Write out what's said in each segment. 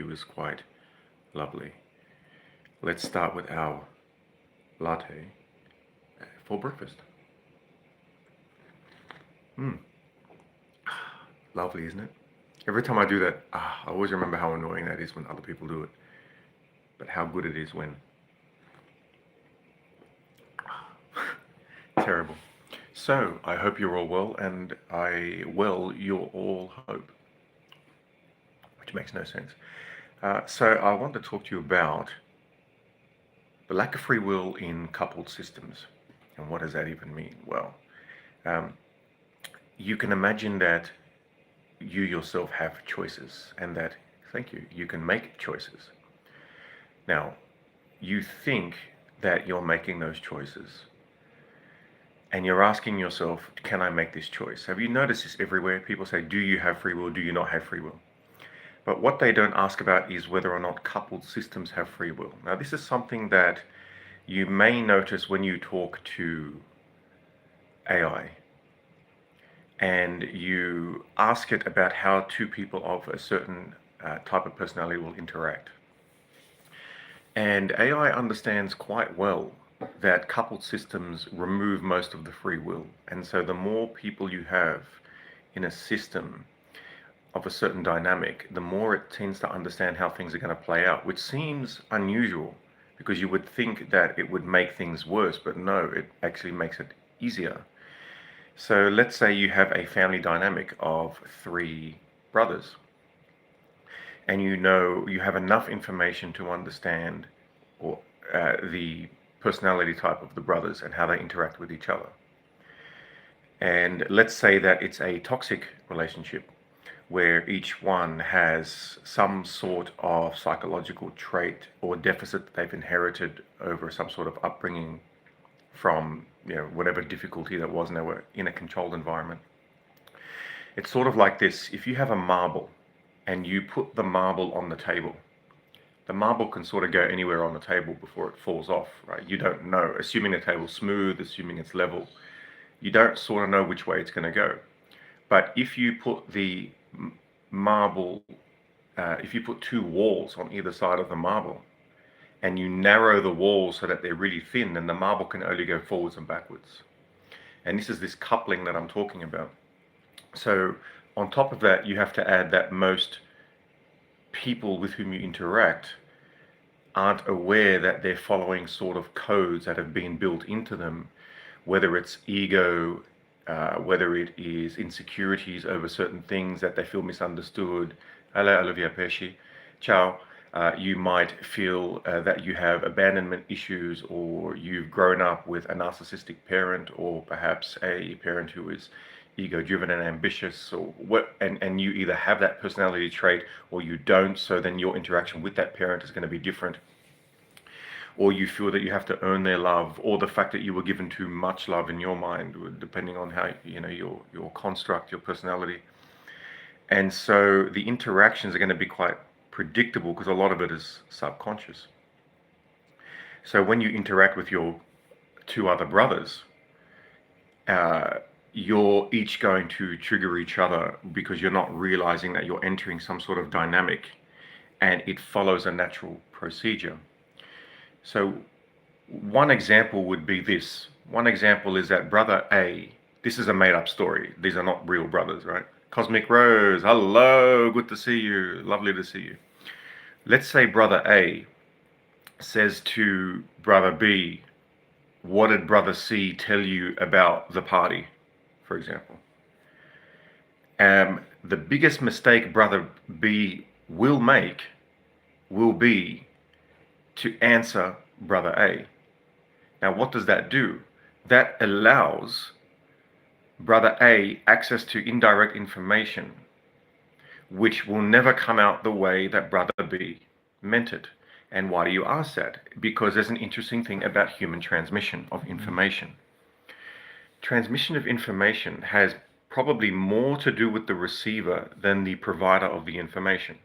you is quite lovely. Let's start with our latte for breakfast. Lovely, isn't it? Every time I do that, I always remember how annoying that is when other people do it, but how good it is when. Terrible. So, I hope you're all well, and you're all hope, which makes no sense. So, I want to talk to you about the lack of free will in coupled systems. And what does that even mean? Well, you can imagine that you yourself have choices, and that, thank you, you can make choices. Now, you think that you're making those choices, and you're asking yourself, can I make this choice? Have you noticed this everywhere? People say, do you have free will? Do you not have free will? But what they don't ask about is whether or not coupled systems have free will. Now, this is something that you may notice when you talk to AI and you ask it about how two people of a certain type of personality will interact. And AI understands quite well that coupled systems remove most of the free will. And so the more people you have in a system of a certain dynamic, the more it tends to understand how things are going to play out, which seems unusual because you would think that it would make things worse, but no, it actually makes it easier. So let's say you have a family dynamic of 3 brothers, and you know you have enough information to understand the personality type of the brothers and how they interact with each other. And let's say that it's a toxic relationship where each one has some sort of psychological trait or deficit that they've inherited over some sort of upbringing from whatever difficulty that was, and they were in a controlled environment. It's sort of like this: if you have a marble and you put the marble on the table, the marble can sort of go anywhere on the table before it falls off, right? You don't know, assuming the table's smooth, assuming it's level, you don't sort of know which way it's going to go. But if you put the marble, if you put 2 walls on either side of the marble, and you narrow the walls so that they're really thin, then the marble can only go forwards and backwards. And this is this coupling that I'm talking about. So on top of that, you have to add that most people with whom you interact aren't aware that they're following sort of codes that have been built into them, whether it's ego, whether it is insecurities over certain things that they feel misunderstood. Hello, Olivia Pesci. Ciao. You might feel that you have abandonment issues, or you've grown up with a narcissistic parent, or perhaps a parent who is ego-driven and ambitious, or and you either have that personality trait or you don't, so then your interaction with that parent is going to be different. Or you feel that you have to earn their love, or the fact that you were given too much love in your mind, depending on how your construct, your personality. And so the interactions are going to be quite predictable because a lot of it is subconscious. So when you interact with your 2 other brothers, you're each going to trigger each other because you're not realizing that you're entering some sort of dynamic, and it follows a natural procedure. So one example would be this. One example is that brother A, this is a made-up story. These are not real brothers, right? Cosmic Rose, hello, good to see you. Lovely to see you. Let's say brother A says to brother B, what did brother C tell you about the party, for example? The biggest mistake brother B will make will be to answer brother A. Now, what does that do? That allows brother A access to indirect information, which will never come out the way that brother B meant it. And why do you ask that? Because there's an interesting thing about human transmission of information. Transmission of information has probably more to do with the receiver than the provider of the information.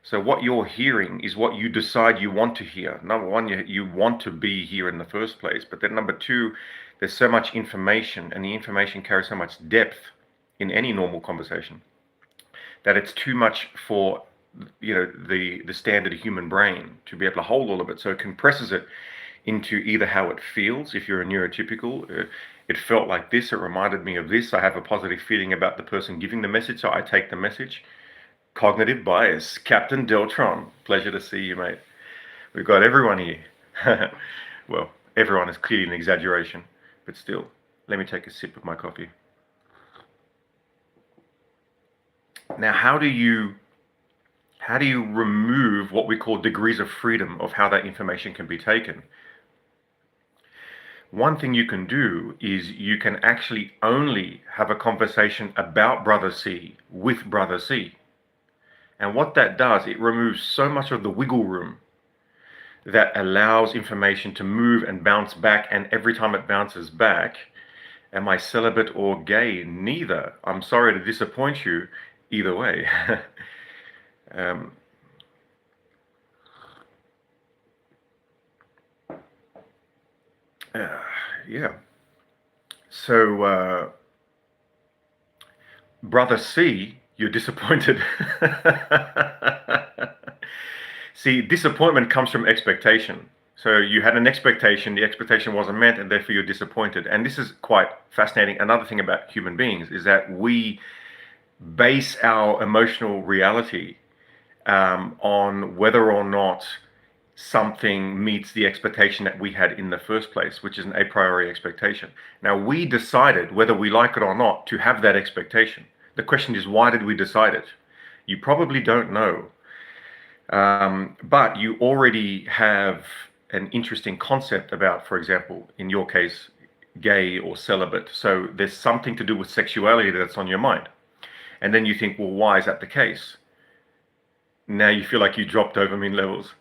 So what you're hearing is what you decide you want to hear. Number one, you want to be here in the first place. But then number 2, there's so much information, and the information carries so much depth in any normal conversation, that it's too much for the standard human brain to be able to hold all of it. So it compresses it into either how it feels. If you're a neurotypical, it felt like this, it reminded me of this, I have a positive feeling about the person giving the message, so I take the message. Cognitive bias, Captain Deltron, pleasure to see you, mate. We've got everyone here. Well, everyone is clearly an exaggeration, but still, let me take a sip of my coffee. Now, how do you remove what we call degrees of freedom of how that information can be taken? One thing you can do is you can actually only have a conversation about brother C with brother C. And what that does, it removes so much of the wiggle room that allows information to move and bounce back. And every time it bounces back, am I celibate or gay? Neither. I'm sorry to disappoint you either way. um, yeah. So, brother C, you're disappointed. See, disappointment comes from expectation. So you had an expectation, the expectation wasn't met, and therefore you're disappointed. And this is quite fascinating. Another thing about human beings is that we base our emotional reality on whether or not something meets the expectation that we had in the first place, which is an a priori expectation. Now, we decided, whether we like it or not, to have that expectation. The question is, why did we decide it? You probably don't know. But you already have an interesting concept about, for example, in your case, gay or celibate. So there's something to do with sexuality that's on your mind. And then you think, well, why is that the case? Now you feel like you dropped dopamine levels.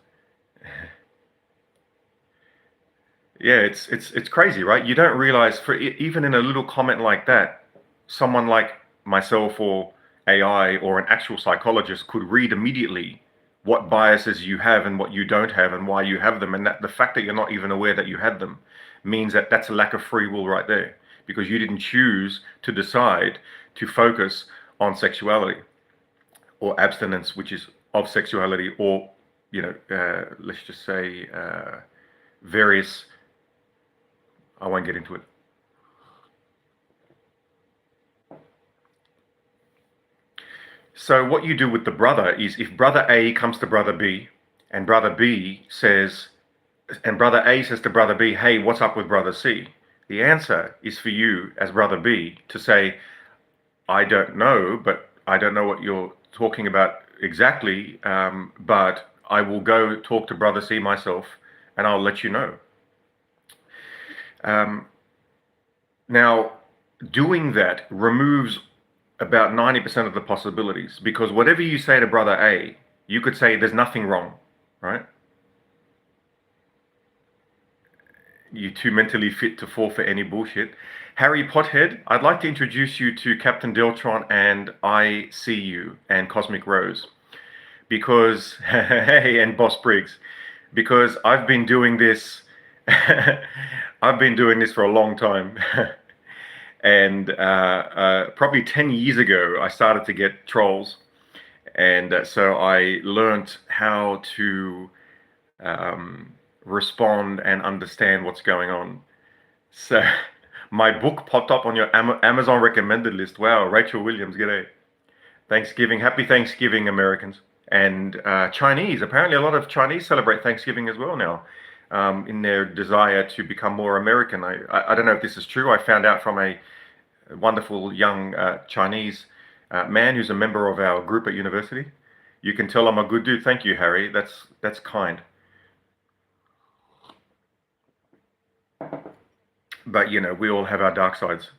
Yeah, it's crazy, right? You don't realize, for even in a little comment like that, someone like myself or AI or an actual psychologist could read immediately what biases you have and what you don't have and why you have them, and that the fact that you're not even aware that you had them means that that's a lack of free will right there, because you didn't choose to decide to focus on sexuality or abstinence, which is of sexuality, or let's just say various. I won't get into it. So what you do with the brother is, if brother A comes to brother B and brother B says, and brother A says to brother B, hey, what's up with brother C? The answer is for you as brother B to say, I don't know, but I don't know what you're talking about exactly, but I will go talk to brother C myself and I'll let you know. Now, doing that removes about 90% of the possibilities, because whatever you say to brother A, you could say there's nothing wrong, right? You're too mentally fit to fall for any bullshit. Harry Pothead, I'd like to introduce you to Captain Deltron and I See You and Cosmic Rose. Because, hey, and Boss Briggs, because I've been doing this, I've been doing this for a long time. And probably 10 years ago, I started to get trolls. And so I learned how to respond and understand what's going on. So my book popped up on your Amazon recommended list. Wow, Rachel Williams, g'day. Thanksgiving, happy Thanksgiving, Americans. And Chinese, apparently a lot of Chinese celebrate Thanksgiving as well now, in their desire to become more American. I don't know if this is true. I found out from a wonderful young Chinese man who's a member of our group at university. You can tell I'm a good dude. Thank you, Harry. That's kind. But we all have our dark sides.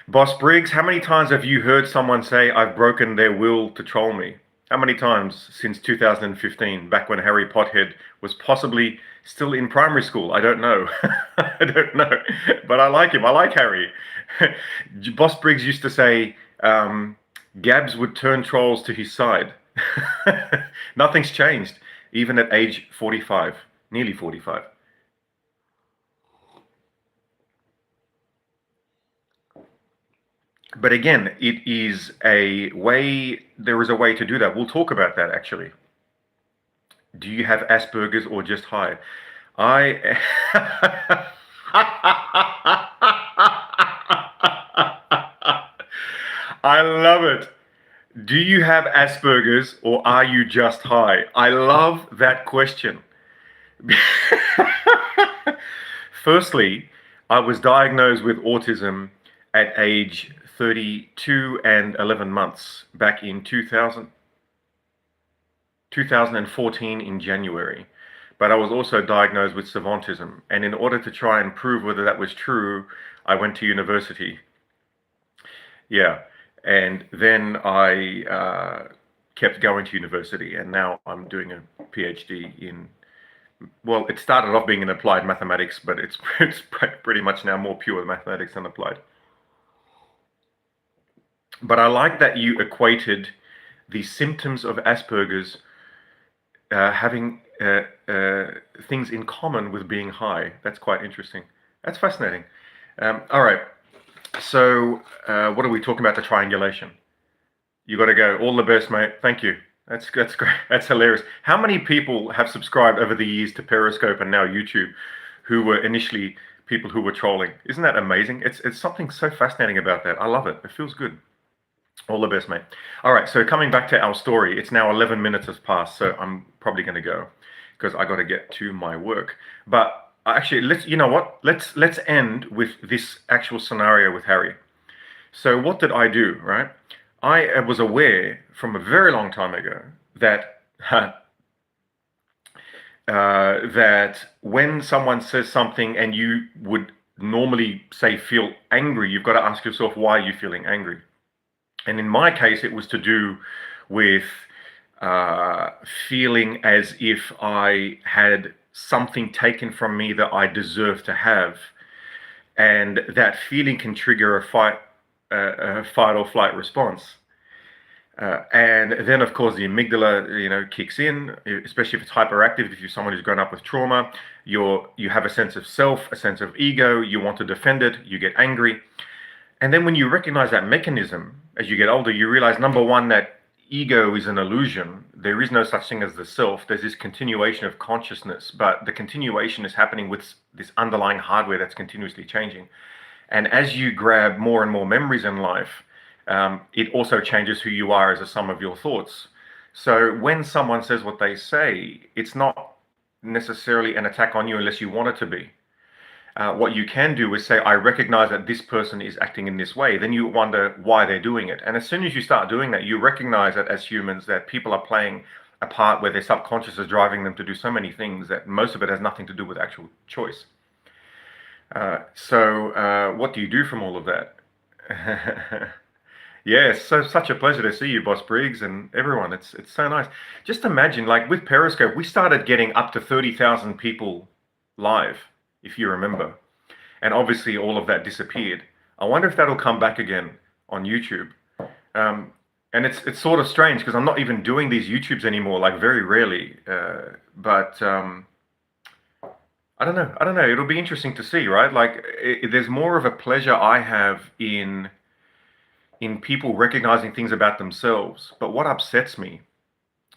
Boss Briggs, how many times have you heard someone say, I've broken their will to troll me? How many times since 2015, back when Harry Pothead was possibly still in primary school? I don't know. I don't know. But I like him. I like Harry. Boss Briggs used to say, Gabs would turn trolls to his side. Nothing's changed, even at age 45, nearly 45. But again, it is a way, there is a way to do that. We'll talk about that actually. Do you have Asperger's or just high? I I love it. Do you have Asperger's or are you just high? I love that question. Firstly, I was diagnosed with autism at age 32 and 11 months back in 2014 in January. But I was also diagnosed with savantism. And in order to try and prove whether that was true, I went to university. Yeah. And then I kept going to university. And now I'm doing a PhD in, well, it started off being in applied mathematics, but it's pretty much now more pure mathematics than applied. But I like that you equated the symptoms of Asperger's having things in common with being high. That's quite interesting. That's fascinating. All right. So what are we talking about? The triangulation. You got to go. All the best, mate. Thank you. That's great. That's hilarious. How many people have subscribed over the years to Periscope and now YouTube who were initially people who were trolling? Isn't that amazing? It's something so fascinating about that. I love it. It feels good. All the best, mate. All right, so coming back to our story, it's now 11 minutes has passed, so I'm probably going to go because I got to get to my work. But actually, you know what? Let's end with this actual scenario with Harry. So what did I do, right? I was aware from a very long time ago that that when someone says something and you would normally say feel angry, you've got to ask yourself, why are you feeling angry? And in my case, it was to do with feeling as if I had something taken from me that I deserve to have. And that feeling can trigger a fight or flight response. And then, of course, the amygdala, kicks in, especially if it's hyperactive. If you're someone who's grown up with trauma, you have a sense of self, a sense of ego. You want to defend it. You get angry. And then when you recognize that mechanism, as you get older, you realize, number one, that ego is an illusion. There is no such thing as the self. There's this continuation of consciousness, but the continuation is happening with this underlying hardware that's continuously changing. And as you grab more and more memories in life, it also changes who you are as a sum of your thoughts. So when someone says what they say, it's not necessarily an attack on you unless you want it to be. What you can do is say, I recognize that this person is acting in this way. Then you wonder why they're doing it. And as soon as you start doing that, you recognize that as humans, that people are playing a part where their subconscious is driving them to do so many things that most of it has nothing to do with actual choice. So what do you do from all of that? Yes, so such a pleasure to see you, Boss Briggs, and everyone. It's so nice. Just imagine, like with Periscope, we started getting up to 30,000 people live, if you remember. And obviously all of that disappeared. I wonder if that'll come back again on YouTube. And it's sort of strange because I'm not even doing these YouTubes anymore, like very rarely. But I don't know. It'll be interesting to see, right? Like there's more of a pleasure I have in people recognizing things about themselves. But what upsets me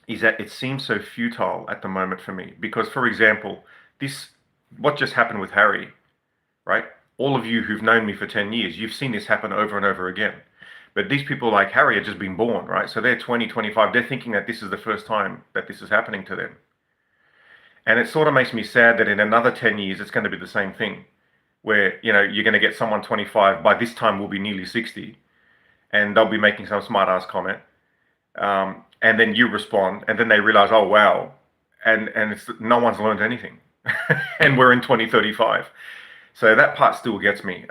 is that it seems so futile at the moment for me. Because, for example, what just happened with Harry, right? All of you who've known me for 10 years, you've seen this happen over and over again. But these people like Harry have just been born, right? So they're 20, 25. They're thinking that this is the first time that this is happening to them. And it sort of makes me sad that in another 10 years, it's going to be the same thing. Where, you're going to get someone 25, by this time we'll be nearly 60. And they'll be making some smart ass comment. And then you respond. And then they realize, oh, wow. And no one's learned anything. And we're in 2035. So that part still gets me.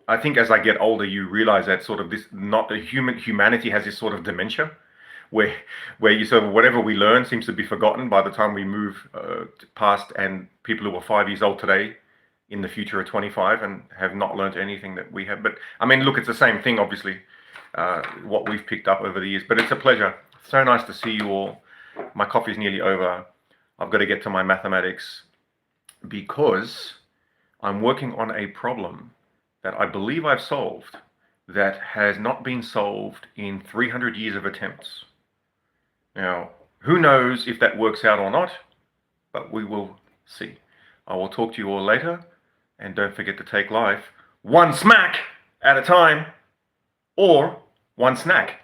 I think as I get older, you realize that sort of humanity has this sort of dementia where you sort of whatever we learn seems to be forgotten by the time we move past, and people who are 5 years old today in the future are 25 and have not learned anything that we have. But I mean, look, it's the same thing, obviously, what we've picked up over the years. But it's a pleasure. So nice to see you all. My coffee's nearly over. I've got to get to my mathematics because I'm working on a problem that I believe I've solved, that has not been solved in 300 years of attempts. Now, who knows if that works out or not, but we will see. I will talk to you all later, and don't forget to take life one smack at a time, or one snack